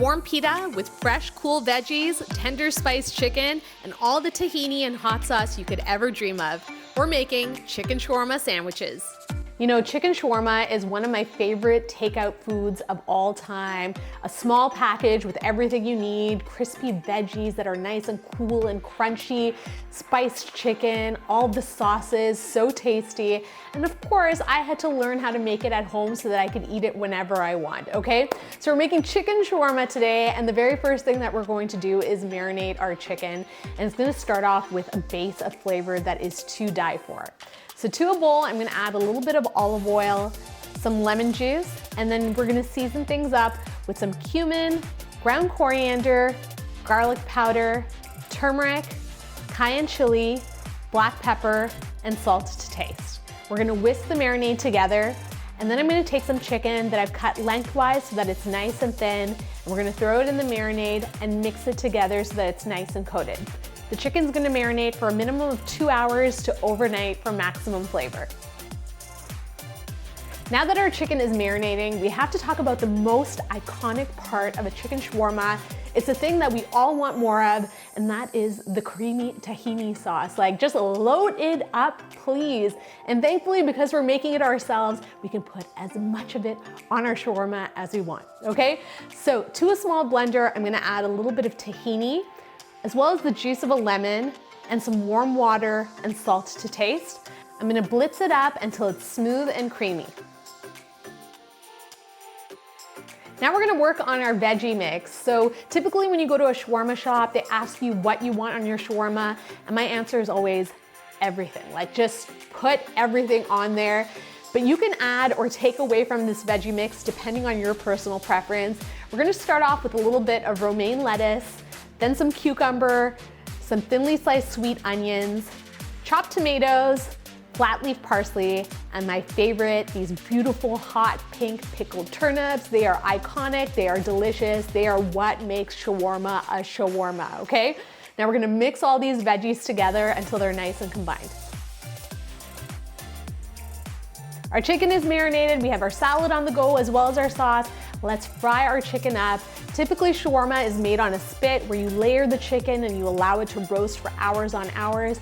Warm pita with fresh, cool veggies, tender spiced chicken, and all the tahini and hot sauce you could ever dream of. We're making chicken shawarma sandwiches. You know, chicken shawarma is one of my favorite takeout foods of all time. A small package with everything you need, crispy veggies that are nice and cool and crunchy, spiced chicken, all the sauces, so tasty. And of course, I had to learn how to make it at home so that I could eat it whenever I want, okay? So we're making chicken shawarma today, and the very first thing that we're going to do is marinate our chicken. And it's gonna start off with a base of flavor that is to die for. So to a bowl, I'm gonna add a little bit of olive oil, some lemon juice, and then we're gonna season things up with some cumin, ground coriander, garlic powder, turmeric, cayenne chili, black pepper, and salt to taste. We're gonna whisk the marinade together, and then I'm gonna take some chicken that I've cut lengthwise so that it's nice and thin, and we're gonna throw it in the marinade and mix it together so that it's nice and coated. The chicken's gonna marinate for a minimum of 2 hours to overnight for maximum flavor. Now that our chicken is marinating, we have to talk about the most iconic part of a chicken shawarma. It's a thing that we all want more of, and that is the creamy tahini sauce. Like, just load it up, please. And thankfully, because we're making it ourselves, we can put as much of it on our shawarma as we want, okay? So to a small blender, I'm gonna add a little bit of tahini, as well as the juice of a lemon and some warm water and salt to taste. I'm gonna blitz it up until it's smooth and creamy. Now we're gonna work on our veggie mix. So typically when you go to a shawarma shop, they ask you what you want on your shawarma, and my answer is always everything. Like, just put everything on there. But you can add or take away from this veggie mix depending on your personal preference. We're gonna start off with a little bit of romaine lettuce, then some cucumber, some thinly sliced sweet onions, chopped tomatoes, flat leaf parsley, and my favorite, these beautiful hot pink pickled turnips. They are iconic, they are delicious, they are what makes shawarma a shawarma, okay? Now we're gonna mix all these veggies together until they're nice and combined. Our chicken is marinated, we have our salad on the go as well as our sauce. Let's fry our chicken up. Typically, shawarma is made on a spit where you layer the chicken and you allow it to roast for hours on hours.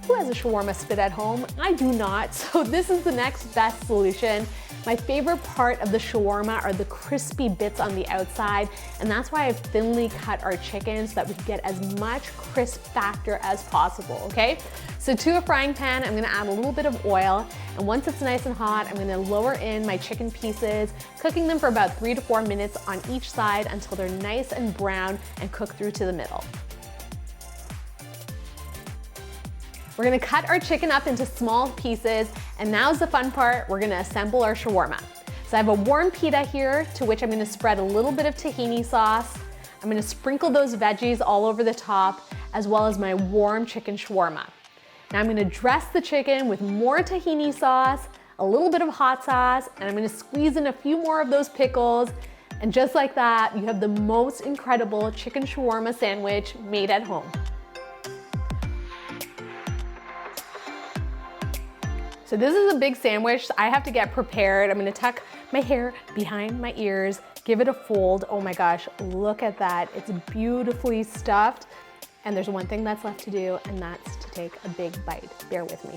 Who has a shawarma spit at home? I do not, so this is the next best solution. My favorite part of the shawarma are the crispy bits on the outside, and that's why I've thinly cut our chicken so that we can get as much crisp factor as possible, okay? So to a frying pan, I'm gonna add a little bit of oil, and once it's nice and hot, I'm gonna lower in my chicken pieces, cooking them for about 3 to 4 minutes on each side until they're nice and brown and cook through to the middle. We're gonna cut our chicken up into small pieces, and now's the fun part, we're gonna assemble our shawarma. So I have a warm pita here, to which I'm gonna spread a little bit of tahini sauce. I'm gonna sprinkle those veggies all over the top, as well as my warm chicken shawarma. Now I'm gonna dress the chicken with more tahini sauce, a little bit of hot sauce, and I'm gonna squeeze in a few more of those pickles, and just like that, you have the most incredible chicken shawarma sandwich made at home. So this is a big sandwich. I have to get prepared. I'm gonna tuck my hair behind my ears, give it a fold. Oh my gosh, look at that. It's beautifully stuffed. And there's one thing that's left to do, and that's to take a big bite. Bear with me.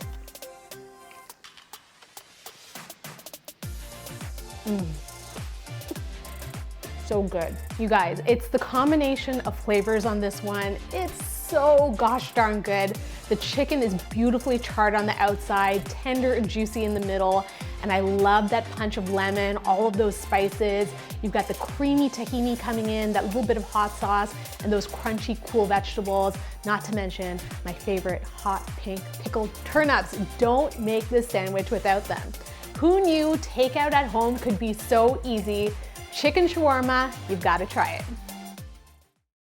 So good. You guys, it's the combination of flavors on this one. It's so gosh darn good. The chicken is beautifully charred on the outside, tender and juicy in the middle, and I love that punch of lemon, all of those spices. You've got the creamy tahini coming in, that little bit of hot sauce, and those crunchy, cool vegetables, not to mention my favorite hot pink pickled turnips. Don't make this sandwich without them. Who knew takeout at home could be so easy? Chicken shawarma, you've got to try it.